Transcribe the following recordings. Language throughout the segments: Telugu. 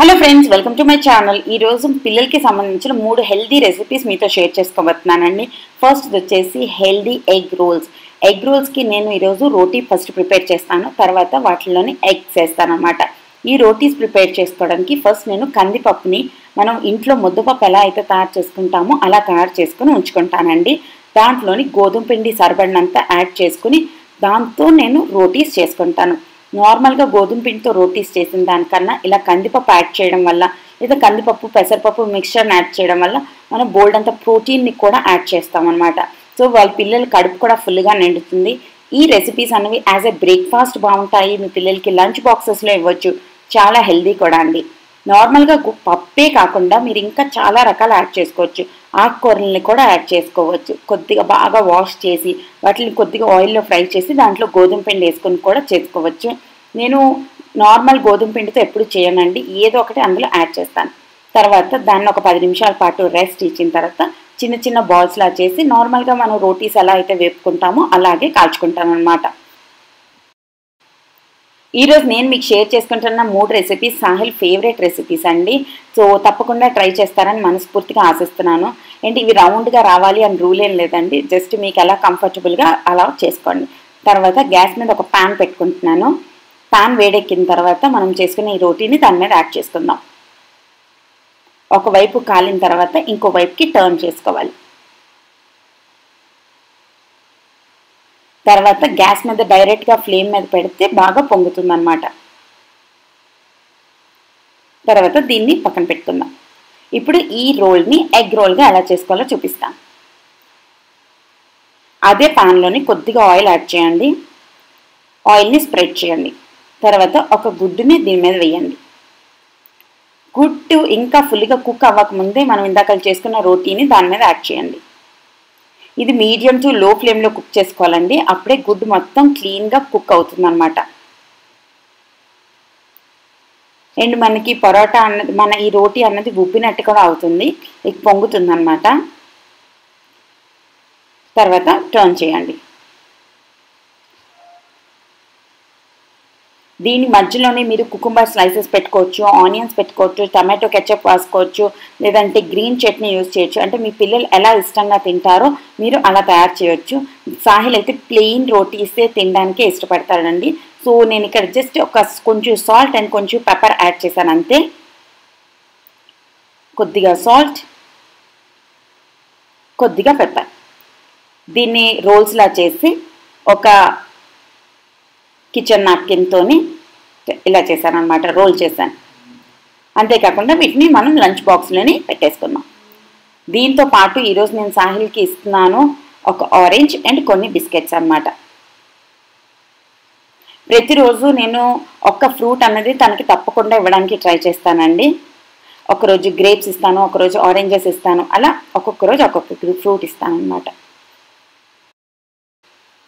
Hello friends, welcome to my channel. ఈ రోజు పిల్లలకి సంబంధించిన 3 హెల్దీ రెసిపీస్ మీతో షేర్ చేసుకోబోతున్నానండి. ఫస్ట్ వచ్చేసి హెల్దీ ఎగ్ రోల్స్. ఎగ్ రోల్స్కి నేను ఈరోజు రోటీ ఫస్ట్ ప్రిపేర్ చేస్తాను, తర్వాత వాటిలోని ఎగ్స్ వేస్తాను అనమాట. ఈ రోటీస్ ప్రిపేర్ చేసుకోవడానికి ఫస్ట్ నేను కందిపప్పుని మనం ఇంట్లో ముద్దపప్పు ఎలా అయితే తయారు చేసుకుంటామో అలా తయారు చేసుకుని ఉంచుకుంటానండి. దాంట్లోని గోధుమ పిండి సరిపడినంత యాడ్ చేసుకుని దాంతో నేను రోటీస్ చేసుకుంటాను. నార్మల్గా గోధుమ పిండితో రోటీస్ చేసిన దానికన్నా ఇలా కందిపప్పు యాడ్ చేయడం వల్ల లేదా కందిపప్పు పెసరపప్పు మిక్స్చర్ని యాడ్ చేయడం వల్ల మనం బోల్డ్ అంత ప్రోటీన్ని కూడా యాడ్ చేస్తామన్నమాట. సో వాళ్ళ పిల్లల కడుపు కూడా ఫుల్గా నిండుతుంది. ఈ రెసిపీస్ అనేవి యాజ్ ఎ బ్రేక్ఫాస్ట్ బాగుంటాయి, మీ పిల్లలకి లంచ్ బాక్సెస్లో ఇవ్వచ్చు, చాలా హెల్దీ కూడా అండి. నార్మల్గా పప్పే కాకుండా మీరు ఇంకా చాలా రకాలు యాడ్ చేసుకోవచ్చు. ఆకుకూరల్ని కూడా యాడ్ చేసుకోవచ్చు. కొద్దిగా బాగా వాష్ చేసి వాటిని కొద్దిగా ఆయిల్లో ఫ్రై చేసి దాంట్లో గోధుమ పిండి వేసుకొని కూడా చేసుకోవచ్చు. నేను నార్మల్ గోధుమ పిండితో ఎప్పుడు చేయనండి, ఏదో ఒకటి అందులో యాడ్ చేస్తాను. తర్వాత దాన్ని ఒక 10 నిమిషాల పాటు రెస్ట్ ఇచ్చిన తర్వాత చిన్న చిన్న బాల్స్లా చేసి నార్మల్గా మనం రోటీస్ ఎలా అయితే వేపుకుంటామో అలాగే కాల్చుకుంటాను అనమాట. ఈరోజు నేను మీకు షేర్ చేసుకుంటున్న 3 రెసిపీస్ సాహిల్ ఫేవరెట్ రెసిపీస్ అండి. సో తప్పకుండా ట్రై చేస్తారని మనస్ఫూర్తిగా ఆశిస్తున్నాను. అండ్ ఇవి రౌండ్గా రావాలి అని రూల్ ఏం లేదండి, జస్ట్ మీకు ఎలా కంఫర్టబుల్గా అలా చేసుకోండి. తర్వాత గ్యాస్ మీద ఒక ప్యాన్ పెట్టుకుంటున్నాను. ప్యాన్ వేడెక్కిన తర్వాత మనం చేసుకునే ఈ రోటీని దాని మీద యాడ్ చేసుకుందాం. ఒకవైపు కాలిన తర్వాత ఇంకో వైపుకి టర్న్ చేసుకోవాలి. తర్వాత గ్యాస్ మీద డైరెక్ట్గా ఫ్లేమ్ మీద పెడితే బాగా పొంగుతుంది అన్నమాట. తర్వాత దీన్ని పక్కన పెట్టుకుందాం. ఇప్పుడు ఈ రోల్ని ఎగ్ రోల్గా ఎలా చేసుకోవాలో చూపిస్తాను. అదే ప్యాన్లోని కొద్దిగా ఆయిల్ యాడ్ చేయండి. ఆయిల్ని స్ప్రెడ్ చేయండి. తర్వాత ఒక గుడ్డుని దీని మీద వేయండి. గుడ్డు ఇంకా ఫుల్గా కుక్ అవ్వకముందే మనం ఇందాక చేసుకున్న రోటీని దాని మీద యాడ్ చేయండి. ఇది మీడియం టు లో ఫ్లేమ్లో కుక్ చేసుకోవాలండి, అప్పుడే గుడ్డు మొత్తం క్లీన్గా కుక్ అవుతుంది అనమాట. అండ్ మనకి పరోటా అన్నది ఈ రోటీ అన్నది ఉబ్బినట్టు కూడా అవుతుంది, పొంగుతుంది అనమాట. తర్వాత టర్న్ చేయండి. దీని మధ్యలోనే మీరు కుకుంబర్ స్లైసెస్ పెట్టుకోవచ్చు, ఆనియన్స్ పెట్టుకోవచ్చు, టమాటో కెచప్ వేసుకోవచ్చు, లేదంటే గ్రీన్ చట్నీ యూజ్ చేయొచ్చు. అంటే మీ పిల్లలు ఎలా ఇష్టంగా తింటారో మీరు అలా తయారు చేయొచ్చు. సాహిల్ అయితే ప్లెయిన్ రోటీసే తినడానికే ఇష్టపడతాడండి. సో నేను ఇక్కడ జస్ట్ కొంచెం సాల్ట్ అండ్ కొంచెం పెప్పర్ యాడ్ చేశాను అంతే. కొద్దిగా సాల్ట్, కొద్దిగా పెప్పర్. దీన్ని రోల్స్లా చేసి ఒక కిచెన్ నాప్కిన్తోని ఇలా చేశాను అనమాట, రోల్ చేశాను. అంతేకాకుండా వీటిని మనం లంచ్ బాక్స్లోని పెట్టేసుకుందాం. దీంతో పాటు ఈరోజు నేను సాహిల్కి ఇస్తున్నాను ఒక ఆరెంజ్ అండ్ కొన్ని బిస్కెట్స్ అనమాట. ప్రతిరోజు నేను ఒక ఫ్రూట్ అన్నది తనకి తప్పకుండా ఇవ్వడానికి ట్రై చేస్తానండి. ఒకరోజు గ్రేప్స్ ఇస్తాను, ఒకరోజు ఆరెంజెస్ ఇస్తాను, అలా ఒక్కొక్క రోజు ఒక్కొక్క ఫ్రూట్ ఇస్తాను అనమాట.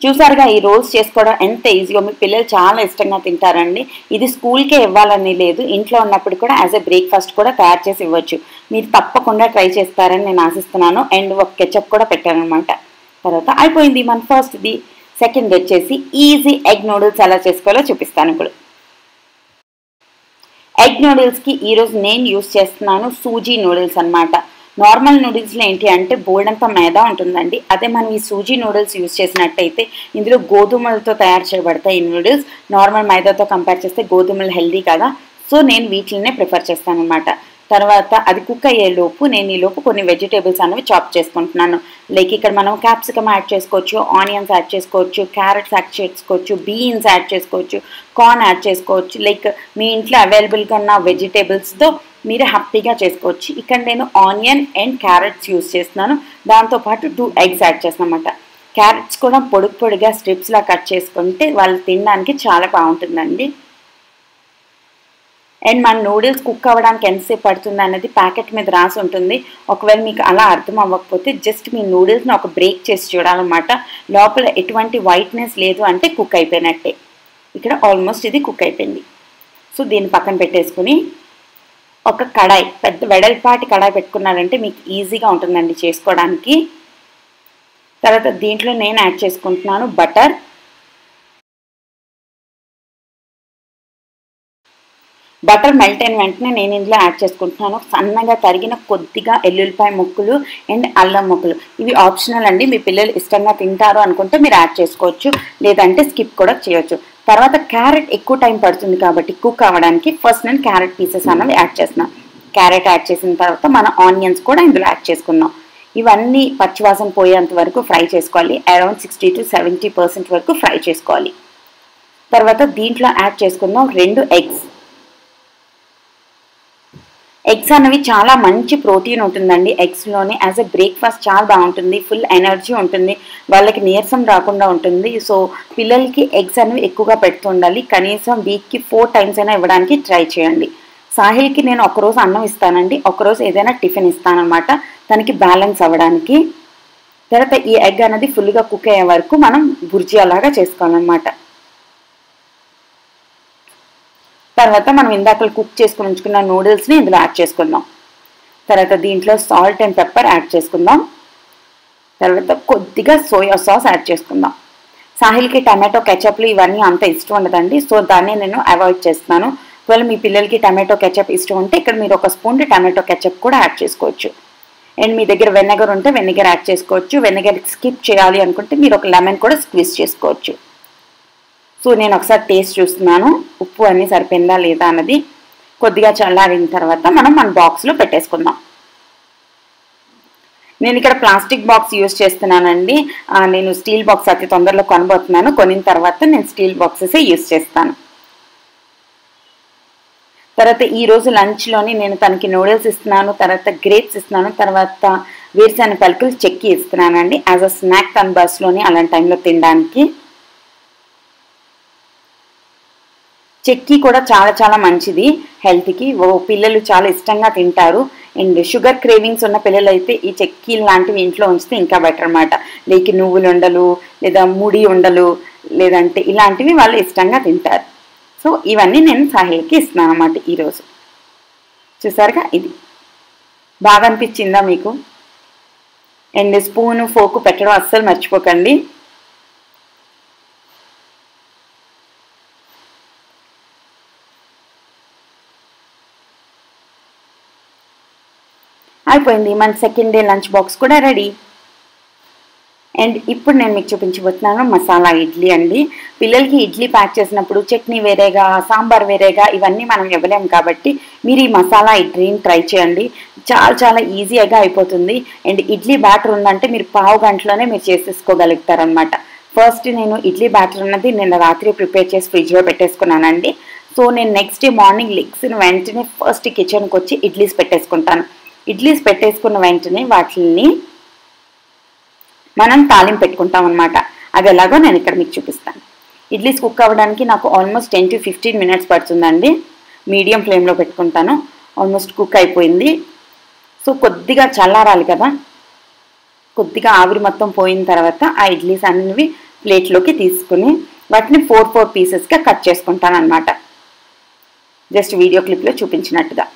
చూసారుగా ఈ రోల్స్ చేసుకోవడం ఎంత ఈజీగా, మీ పిల్లలు చాలా ఇష్టంగా తింటారండి. ఇది స్కూల్కే ఇవ్వాలని లేదు, ఇంట్లో ఉన్నప్పుడు కూడా యాజ్ ఎ బ్రేక్ఫాస్ట్ కూడా తయారు చేసి ఇవ్వచ్చు. మీరు తప్పకుండా ట్రై చేస్తారని నేను ఆశిస్తున్నాను. అండ్ ఒక కెచప్ కూడా పెట్టాను అనమాట. తర్వాత అయిపోయింది మన ఫస్ట్ది. సెకండ్ వచ్చేసి ఈజీ ఎగ్ నూడిల్స్ ఎలా చేసుకోవాలో చూపిస్తాను ఇప్పుడు. ఎగ్ నూడిల్స్కి ఈరోజు నేను యూస్ చేస్తున్నాను సూజీ నూడిల్స్ అనమాట. నార్మల్ నూడిల్స్లో ఏంటి అంటే బోల్డంతా మైదా ఉంటుందండి. అదే మనం ఈ సూజీ నూడిల్స్ యూజ్ చేసినట్టయితే ఇందులో గోధుమలతో తయారు చేయబడతాయి ఈ నూడిల్స్. నార్మల్ మైదాతో కంపేర్ చేస్తే గోధుమలు హెల్దీ కదా, సో నేను వీటినే ప్రిఫర్ చేస్తాను అనమాట. తర్వాత అది కుక్ అయ్యేలోపు నేను ఈలోపు కొన్ని వెజిటేబుల్స్ అనేవి చాప్ చేసుకుంటున్నాను. లైక్ ఇక్కడ మనం క్యాప్సికమ్ యాడ్ చేసుకోవచ్చు, ఆనియన్స్ యాడ్ చేసుకోవచ్చు, క్యారెట్స్ యాడ్ చేసుకోవచ్చు, బీన్స్ యాడ్ చేసుకోవచ్చు, కార్న్ యాడ్ చేసుకోవచ్చు. లైక్ మీ ఇంట్లో అవైలబుల్గా ఉన్న వెజిటేబుల్స్తో మీరు హ్యాపీగా చేసుకోవచ్చు. ఇక్కడ నేను ఆనియన్ అండ్ క్యారెట్స్ యూజ్ చేస్తున్నాను. దాంతోపాటు 2 ఎగ్స్ యాడ్ చేస్తాను అనమాట. క్యారెట్స్ కూడా పొడిగా స్ట్రిప్స్లా కట్ చేసుకుంటే వాళ్ళు తినడానికి చాలా బాగుంటుందండి. అండ్ మన నూడిల్స్ కుక్ అవ్వడానికి ఎంతసేపు పడుతుంది అనేది ప్యాకెట్ మీద రాసి ఉంటుంది. ఒకవేళ మీకు అలా అర్థం అవ్వకపోతే జస్ట్ మీ నూడిల్స్ని ఒక బ్రేక్ చేసి చూడాలన్నమాట. లోపల ఎటువంటి వైట్నెస్ లేదు అంటే కుక్ అయిపోయినట్టే. ఇక్కడ ఆల్మోస్ట్ ఇది కుక్ అయిపోయింది. సో దీన్ని పక్కన పెట్టేసుకుని ఒక కడాయి, పెద్ద వెడల్పాటి కడాయి పెట్టుకున్నారంటే మీకు ఈజీగా ఉంటుందండి చేసుకోవడానికి. తర్వాత దీంట్లో నేను యాడ్ చేసుకుంటున్నాను బటర్. బటర్ మెల్ట్ అయిన వెంటనే నేను ఇందులో యాడ్ చేసుకుంటున్నాను సన్నగా తరిగిన కొద్దిగా ఎల్లుల్లిపాయ ముక్కలు అండ్ అల్లం ముక్కలు. ఇవి ఆప్షనల్ అండి, మీ పిల్లలు ఇష్టంగా తింటారు అనుకుంటే మీరు యాడ్ చేసుకోవచ్చు, లేదంటే స్కిప్ కూడా చేయొచ్చు. తర్వాత క్యారెట్ ఎక్కువ టైం పడుతుంది కాబట్టి కుక్ అవ్వడానికి ఫస్ట్ నేను క్యారెట్ పీసెస్ అన్నవి యాడ్ చేస్తున్నాను. క్యారెట్ యాడ్ చేసిన తర్వాత మన ఆనియన్స్ కూడా ఇందులో యాడ్ చేసుకుందాం. ఇవన్నీ పచ్చివాసన పోయేంత వరకు ఫ్రై చేసుకోవాలి. అరౌండ్ 60 to 70% వరకు ఫ్రై చేసుకోవాలి. తర్వాత దీంట్లో యాడ్ చేసుకుందాం 2 ఎగ్స్. ఎగ్స్ అనేవి చాలా మంచి ప్రోటీన్ ఉంటుందండి ఎగ్స్లోని. యాజ్ ఎ బ్రేక్ఫాస్ట్ చాలా బాగుంటుంది, ఫుల్ ఎనర్జీ ఉంటుంది, వాళ్ళకి నీరసం రాకుండా ఉంటుంది. సో పిల్లలకి ఎగ్స్ అనేవి ఎక్కువగా పెడుతూ ఉండాలి. కనీసం వీక్కి 4 times అయినా ఇవ్వడానికి ట్రై చేయండి. సాహిల్కి నేను ఒకరోజు అన్నం ఇస్తానండి, ఒకరోజు ఏదైనా టిఫిన్ ఇస్తానమాట, తనకి బ్యాలెన్స్ అవ్వడానికి. తర్వాత ఈ ఎగ్ అనేది ఫుల్గా కుక్ అయ్యే వరకు మనం బుర్జీ అలాగా చేసుకోవాలన్నమాట. తర్వాత మనం ఇందాక కుక్ చేసుకుని ఉంచుకున్న నూడిల్స్ని ఇందులో యాడ్ చేసుకుందాం. తర్వాత దీంట్లో సాల్ట్ అండ్ పెప్పర్ యాడ్ చేసుకుందాం. తర్వాత కొద్దిగా సోయా సాస్ యాడ్ చేసుకుందాం. సాహిల్కి టమాటో కెచప్లు ఇవన్నీ అంత ఇష్టం ఉండదండి, సో దాన్ని నేను అవాయిడ్ చేస్తున్నాను. ఒకవేళ మీ పిల్లలకి టమాటో కెచప్ ఇష్టం ఉంటే ఇక్కడ మీరు 1 స్పూన్ టమాటో కెచప్ కూడా యాడ్ చేసుకోవచ్చు. అండ్ మీ దగ్గర వెనిగర్ ఉంటే వెనిగర్ యాడ్ చేసుకోవచ్చు. వెనిగర్ స్కిప్ చేయాలి అనుకుంటే మీరు ఒక లెమన్ కూడా స్క్వీజ్ చేసుకోవచ్చు. సో నేను ఒకసారి టేస్ట్ చూస్తున్నాను, ఉప్పు అన్నీ సరిపోయిందా లేదా అన్నది. కొద్దిగా చల్లారిన తర్వాత మనం మన బాక్స్లో పెట్టేసుకుందాం. నేను ఇక్కడ ప్లాస్టిక్ బాక్స్ యూజ్ చేస్తున్నానండి. నేను స్టీల్ బాక్స్ అతి తొందరలో కొనబోతున్నాను. కొనిన తర్వాత నేను స్టీల్ బాక్సెసే యూజ్ చేస్తాను. తర్వాత ఈరోజు లంచ్లోని నేను తనకి నూడిల్స్ ఇస్తున్నాను, తర్వాత గ్రేప్స్ ఇస్తున్నాను, తర్వాత వేరుశెనగ పలుకులు చెక్కి ఇస్తున్నానండి యాజ్ అ స్నాక్ తన బస్లోని అలాంటి టైంలో తినడానికి. చెక్కీ కూడా చాలా చాలా మంచిది హెల్త్కి, పిల్లలు చాలా ఇష్టంగా తింటారు. అండ్ షుగర్ క్రేవింగ్స్ ఉన్న పిల్లలు అయితే ఈ చెక్కీలు లాంటివి ఇంట్లో ఉంచితే ఇంకా బెటర్ అనమాట. లేక నువ్వులు ఉండలు లేదా ముడి ఉండలు లేదంటే ఇలాంటివి వాళ్ళు ఇష్టంగా తింటారు. సో ఇవన్నీ నేను సాహిల్కి ఇస్తున్నాను అన్నమాట ఈరోజు. చూసారుగా, ఇది బాగా అనిపించిందా మీకు? అండ్ స్పూను ఫోకు పెట్టడం అస్సలు మర్చిపోకండి. అయిపోయింది, మన సెకండ్ డే లంచ్ బాక్స్ కూడా రెడీ. అండ్ ఇప్పుడు నేను మీకు చూపించబోతున్నాను మసాలా ఇడ్లీ అండి. పిల్లలకి ఇడ్లీ ప్యాక్ చేసినప్పుడు చట్నీ వేరేగా, సాంబార్ వేరేగా ఇవన్నీ మనం ఇవ్వలేము కాబట్టి మీరు ఈ మసాలా ఇడ్లీని ట్రై చేయండి. చాలా చాలా ఈజీగా అయిపోతుంది. అండ్ ఇడ్లీ బ్యాటర్ ఉందంటే మీరు పావు గంటలోనే మీరు చేసేసుకోగలుగుతారనమాట. ఫస్ట్ నేను ఇడ్లీ బ్యాటర్ ఉన్నది నిన్న రాత్రి ప్రిపేర్ చేసి ఫ్రిడ్జ్లో పెట్టేసుకున్నానండి. సో నేను నెక్స్ట్ డే మార్నింగ్ లెగ్స్ని వెంటనే ఫస్ట్ కిచెన్కి వచ్చి ఇడ్లీస్ పెట్టేసుకుంటాను. ఇడ్లీస్ పెట్టేసుకున్న వెంటనే వాటిని మనం తాలింపు పెట్టుకుంటాం అనమాట. అది ఎలాగో నేను ఇక్కడ మీకు చూపిస్తాను. ఇడ్లీస్ కుక్ అవ్వడానికి నాకు ఆల్మోస్ట్ 10 to 15 minutes పడుతుందండి. మీడియం ఫ్లేమ్లో పెట్టుకుంటాను. ఆల్మోస్ట్ కుక్ అయిపోయింది. సో కొద్దిగా చల్లారాలి కదా, కొద్దిగా ఆవిరి మొత్తం పోయిన తర్వాత ఆ ఇడ్లీస్ అన్నివి ప్లేట్లోకి తీసుకుని వాటిని 4 పీసెస్గా కట్ చేసుకుంటాను అనమాట. జస్ట్ వీడియో క్లిప్లో చూపించినట్టుగా.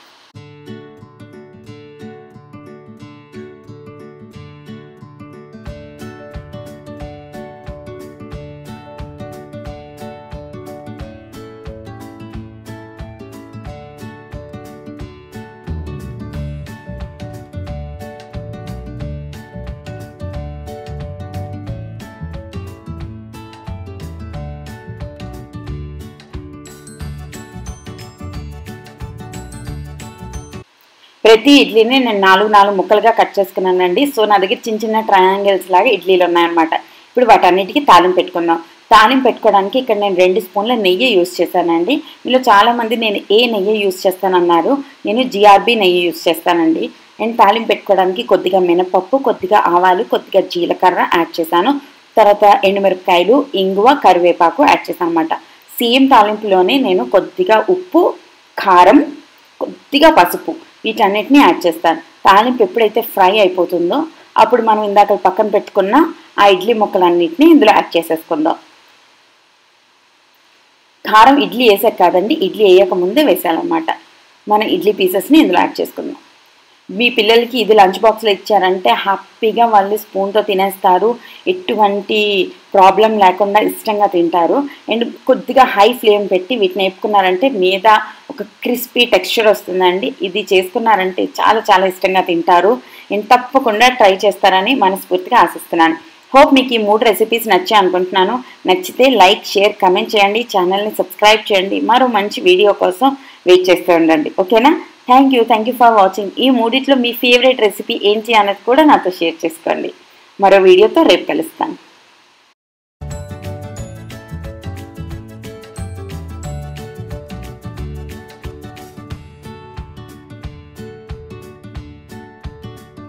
ప్రతి ఇడ్లీని నేను 4 ముక్కలుగా కట్ చేసుకున్నానండి. సో నా దగ్గర చిన్న చిన్న ట్రయాంగిల్స్ లాగా ఇడ్లీలు ఉన్నాయన్నమాట. ఇప్పుడు వాటన్నిటికీ తాలింపు పెట్టుకుందాం. తాలింపు పెట్టుకోవడానికి ఇక్కడ నేను 2 స్పూన్ల నెయ్యి యూజ్ చేశానండి. మీలో చాలామంది నేను ఏ నెయ్యి యూజ్ చేస్తానన్నారు. నేను GRB నెయ్యి యూజ్ చేస్తానండి. అండ్ తాలింపు పెట్టుకోవడానికి కొద్దిగా మినపప్పు, కొద్దిగా ఆవాలు, కొద్దిగా జీలకర్ర యాడ్ చేశాను. తర్వాత ఎండుమిరపకాయలు, ఇంగువ, కరివేపాకు యాడ్ చేశాను అనమాట. సేమ్ తాలింపులోనే నేను కొద్దిగా ఉప్పు, కారం, కొద్దిగా పసుపు వీటన్నిటిని యాడ్ చేస్తాను. తాలింపు ఎప్పుడైతే ఫ్రై అయిపోతుందో అప్పుడు మనం ఇందాక పక్కన పెట్టుకున్న ఆ ఇడ్లీ ముక్కలన్నిటిని ఇందులో యాడ్ చేసేసుకుందాం. కారం ఇడ్లీ వేసాక కాదండి, ఇడ్లీ వేయక ముందే వేసాలన్నమాట. మన ఇడ్లీ పీసెస్ని ఇందులో యాడ్ చేసుకుందాం. మీ పిల్లలకి ఇది లంచ్ బాక్స్లో ఇచ్చారంటే హ్యాపీగా వాళ్ళు స్పూన్తో తినేస్తారు, ఎటువంటి ప్రాబ్లం లేకుండా ఇష్టంగా తింటారు. అండ్ కొద్దిగా హై ఫ్లేమ్ పెట్టి వీటిని వేపుకున్నారంటే మీద ఒక క్రిస్పీ టెక్స్చర్ వస్తుందండి. ఇది చేసుకున్నారంటే చాలా చాలా ఇష్టంగా తింటారు. నేను తప్పకుండా ట్రై చేస్తారని మనస్ఫూర్తిగా ఆశిస్తున్నాను. హోప్ మీకు ఈ 3 రెసిపీస్ నచ్చాయి అనుకుంటున్నాను. నచ్చితే లైక్, షేర్, కమెంట్ చేయండి. ఛానల్ని సబ్స్క్రైబ్ చేయండి. మరో మంచి వీడియో కోసం వెయిట్ చేస్తూ ఉండండి. ఓకేనా? Thank you for watching. ఈ మూడిట్లో మీ ఫేవరెట్ రెసిపీ ఏంటి అన్నది కూడా నాతో షేర్ చేసుకోండి. మరో వీడియోతో రేపు కలుస్తాను.